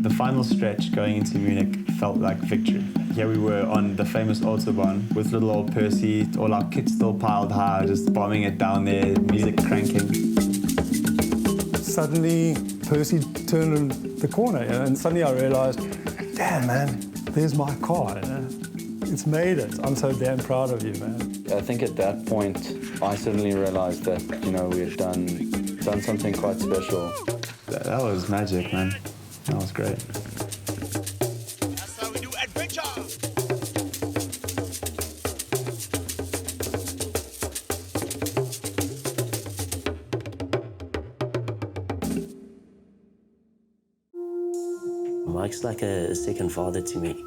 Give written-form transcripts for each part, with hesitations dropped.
The final stretch going into Munich felt like victory. Here we were on the famous Autobahn with little old Percy, all our kits still piled high, just bombing it down there, music cranking. Suddenly, Percy turned the corner, and suddenly I realized, damn, man, there's my car. It's made it. I'm so damn proud of you, man. I think at that point, I suddenly realized that, we had done something quite special. That was magic, man. That was great. That's how we do adventure. Mike's like a second father to me,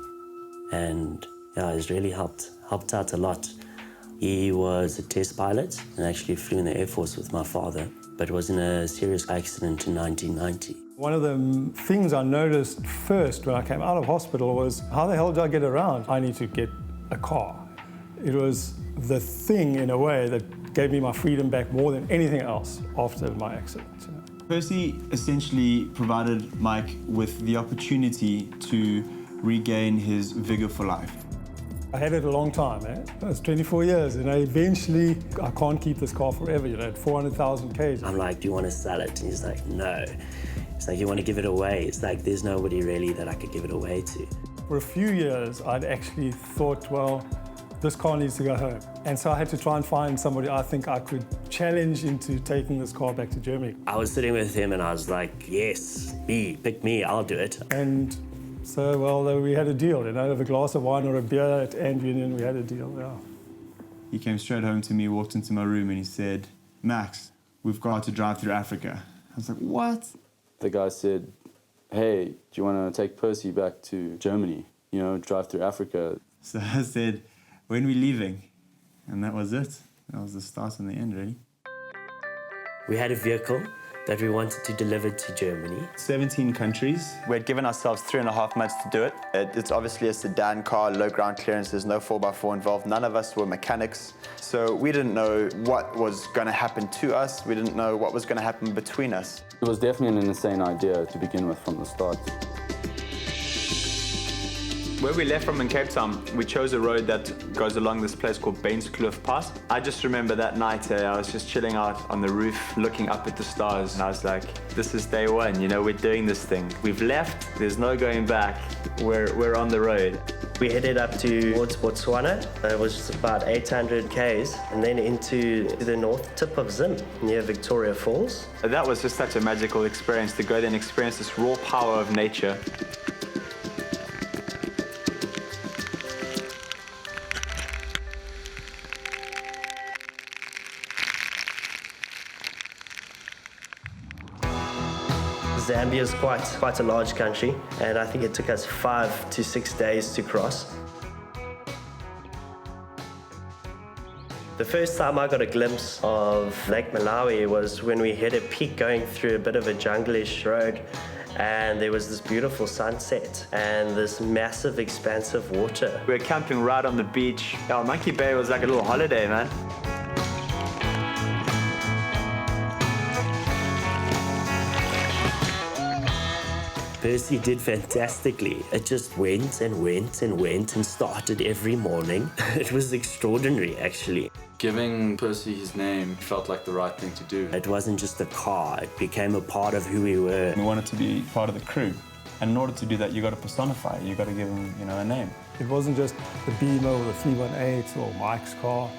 and yeah, he's really helped out a lot. He was a test pilot and actually flew in the Air Force with my father, but was in a serious accident in 1990. One of the things I noticed first when I came out of hospital was, how the hell do I get around? I need to get a car. It was the thing, in a way, that gave me my freedom back more than anything else after my accident. Percy essentially provided Mike with the opportunity to regain his vigor for life. I had it a long time, It was 24 years, and eventually, I can't keep this car forever, at 400,000 Ks. I'm like, do you want to sell it? And he's like, no. It's like, you want to give it away? It's like, there's nobody really that I could give it away to. For a few years, I'd actually thought, well, this car needs to go home. And so I had to try and find somebody I think I could challenge into taking this car back to Germany. I was sitting with him and I was like, yes, pick me, I'll do it. And so, well, we had a deal, over a glass of wine or a beer at And Union, we had a deal, yeah. He came straight home to me, walked into my room, and he said, Max, we've got to drive through Africa. I was like, what? The guy said, hey, do you want to take Percy back to Germany? Drive through Africa. So I said, when are we leaving? And that was it. That was the start and the end, really. We had a vehicle that we wanted to deliver to Germany. 17 countries. We had given ourselves 3.5 months to do it. It's obviously a sedan car, low ground clearance, there's no 4x4 involved. None of us were mechanics. So we didn't know what was going to happen to us. We didn't know what was going to happen between us. It was definitely an insane idea to begin with from the start. Where we left from in Cape Town, we chose a road that goes along this place called Bainskloof Pass. I just remember that night, I was just chilling out on the roof, looking up at the stars, and I was like, this is day one, we're doing this thing. We've left, there's no going back, we're on the road. We headed up towards Botswana. It was about 800 Ks, and then into the north tip of Zim, near Victoria Falls. That was just such a magical experience to go there and experience this raw power of nature. Zambia is quite a large country, and I think it took us 5 to 6 days to cross. The first time I got a glimpse of Lake Malawi was when we hit a peak going through a bit of a jungle-ish road, and there was this beautiful sunset and this massive expanse of water. We were camping right on the beach. Monkey Bay was like a little holiday, man. Percy did fantastically. It just went and went and went and started every morning. It was extraordinary, actually. Giving Percy his name felt like the right thing to do. It wasn't just a car, it became a part of who we were. We wanted to be part of the crew. And in order to do that, you got to personify it. You got to give him, a name. It wasn't just the Beamer or the 318 or Mike's car.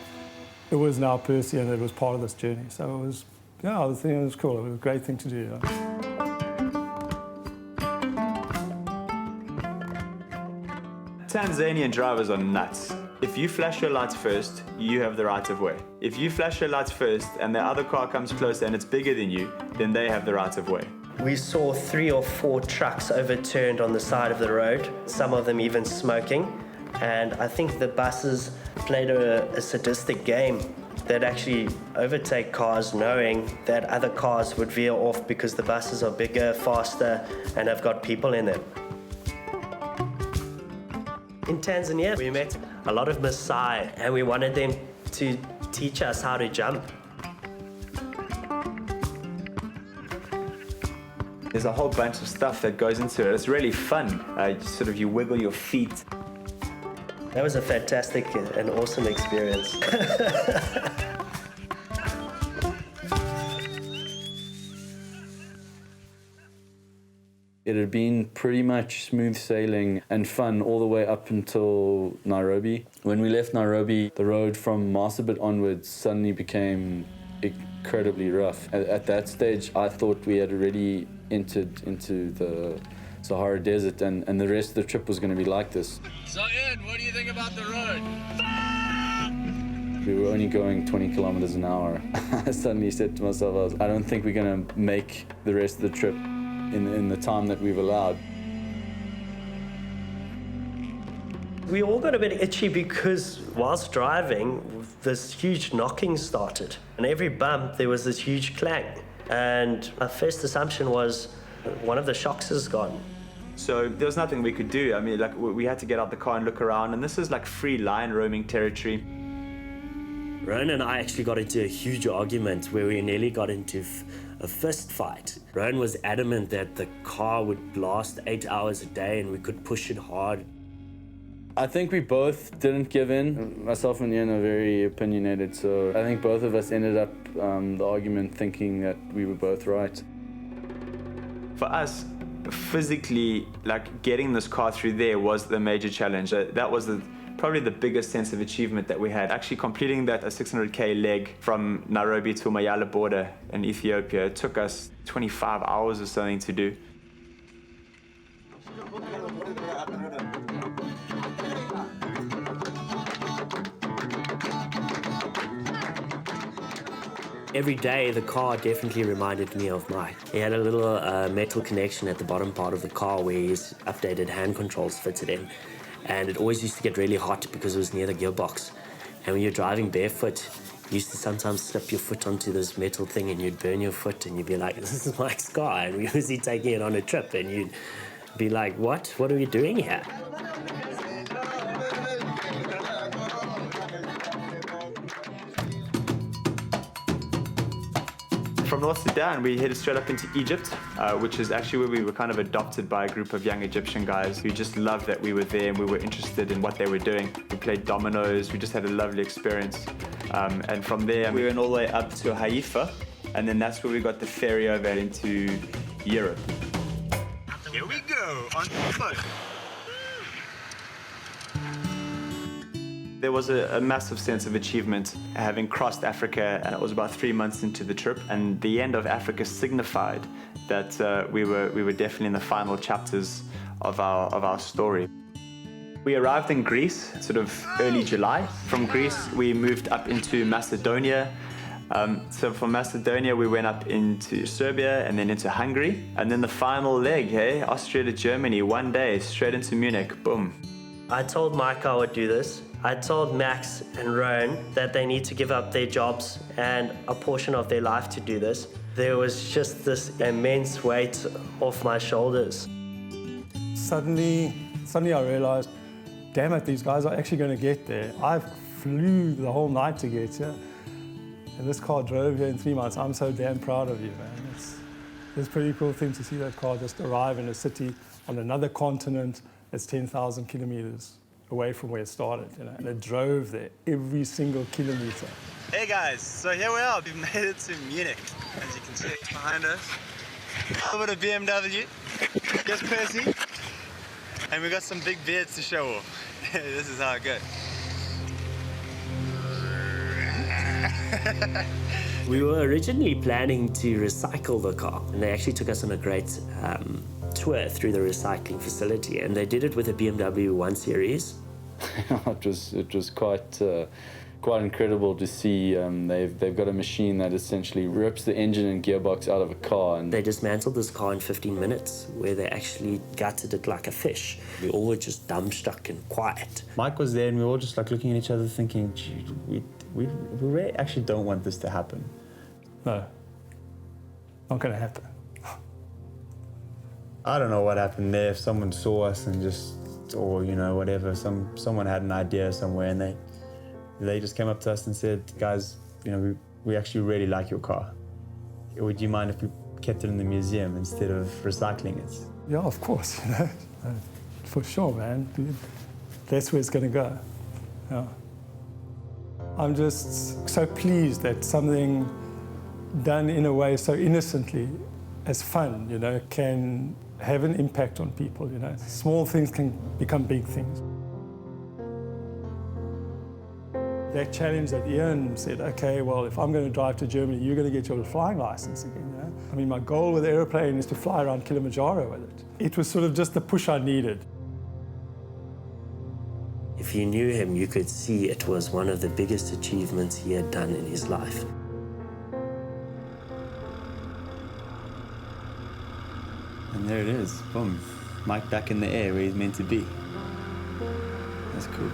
It was now Percy, and it was part of this journey. So it was, I think it was cool. It was a great thing to do. Tanzanian drivers are nuts. If you flash your lights first, you have the right of way. If you flash your lights first and the other car comes closer and it's bigger than you, then they have the right of way. We saw 3 or 4 trucks overturned on the side of the road, some of them even smoking. And I think the buses played a sadistic game. They'd actually overtake cars knowing that other cars would veer off because the buses are bigger, faster, and have got people in them. In Tanzania, we met a lot of Maasai, and we wanted them to teach us how to jump. There's a whole bunch of stuff that goes into it. It's really fun. You wiggle your feet. That was a fantastic and awesome experience. It had been pretty much smooth sailing and fun all the way up until Nairobi. When we left Nairobi, the road from Marsabit onwards suddenly became incredibly rough. At that stage, I thought we had already entered into the Sahara Desert and the rest of the trip was going to be like this. So, Ian, what do you think about the road? We were only going 20 kilometers an hour. I suddenly said to myself, I don't think we're going to make the rest of the trip in the time that we've allowed. We all got a bit itchy because whilst driving, this huge knocking started. And every bump, there was this huge clang. And our first assumption was one of the shocks is gone. So there was nothing we could do. I mean, we had to get out the car and look around, and this is like free lion roaming territory. Rowan and I actually got into a huge argument where we nearly got into a fist fight. Rowan was adamant that the car would last 8 hours a day and we could push it hard. I think we both didn't give in. Myself and Ian are very opinionated, so I think both of us ended up the argument thinking that we were both right. For us, physically, getting this car through there was the major challenge. That was probably the biggest sense of achievement that we had. Actually completing that 600k leg from Nairobi to Mayala border in Ethiopia, it took us 25 hours or something to do. Every day, the car definitely reminded me of Mike. He had a little metal connection at the bottom part of the car where his updated hand controls fitted in. And it always used to get really hot because it was near the gearbox. And when you're driving barefoot, you used to sometimes slip your foot onto this metal thing and you'd burn your foot and you'd be like, this is Mike's car. And we were usually taking it on a trip and you'd be like, what? What are we doing here? From North Sudan, we headed straight up into Egypt, which is actually where we were kind of adopted by a group of young Egyptian guys who just loved that we were there and we were interested in what they were doing. We played dominoes, we just had a lovely experience. And from there, we went all the way up to Haifa, and then that's where we got the ferry over into Europe. Here we go, on foot. There was a massive sense of achievement having crossed Africa, and it was about 3 months into the trip, and the end of Africa signified that we were definitely in the final chapters of our story. We arrived in Greece sort of early July. From Greece we moved up into Macedonia. So from Macedonia we went up into Serbia and then into Hungary, and then the final leg, hey, Austria to Germany, one day straight into Munich, boom. I told Mike I would do this. I told Max and Rowan that they need to give up their jobs and a portion of their life to do this. There was just this immense weight off my shoulders. Suddenly I realized, damn it, these guys are actually going to get there. I flew the whole night to get here, and this car drove here in 3 months. I'm so damn proud of you, man. It's a pretty cool thing to see that car just arrive in a city on another continent that's 10,000 kilometers away from where it started, and it drove there every single kilometer. Hey guys, so here we are. We've made it to Munich, as you can see behind us. A little bit of BMW, just Percy, and we got some big beards to show off. This is how it goes. We were originally planning to recycle the car, and they actually took us on a great tour through the recycling facility, and they did it with a BMW 1 Series. It was quite incredible to see. They've got a machine that essentially rips the engine and gearbox out of a car, and They dismantled this car in 15 minutes, where they actually gutted it like a fish. We all were just dumbstruck and quiet. Mike was there and we were all just looking at each other thinking, gee, we really actually don't want this to happen. No, not going to happen. I don't know what happened there, if someone saw us and just, or whatever, someone had an idea somewhere and they just came up to us and said, guys, we actually really like your car. Would you mind if we kept it in the museum instead of recycling it. Yeah, of course, for sure, man. That's where it's going to go. Yeah. I'm just so pleased that something done in a way so innocently as fun, can have an impact on people, Small things can become big things. That challenge that Ian said, okay, well, if I'm going to drive to Germany, you're going to get your flying license again, I mean, my goal with the aeroplane is to fly around Kilimanjaro with it. It was sort of just the push I needed. If you knew him, you could see it was one of the biggest achievements he had done in his life. And there it is, boom. Mike back in the air where he's meant to be. That's cool.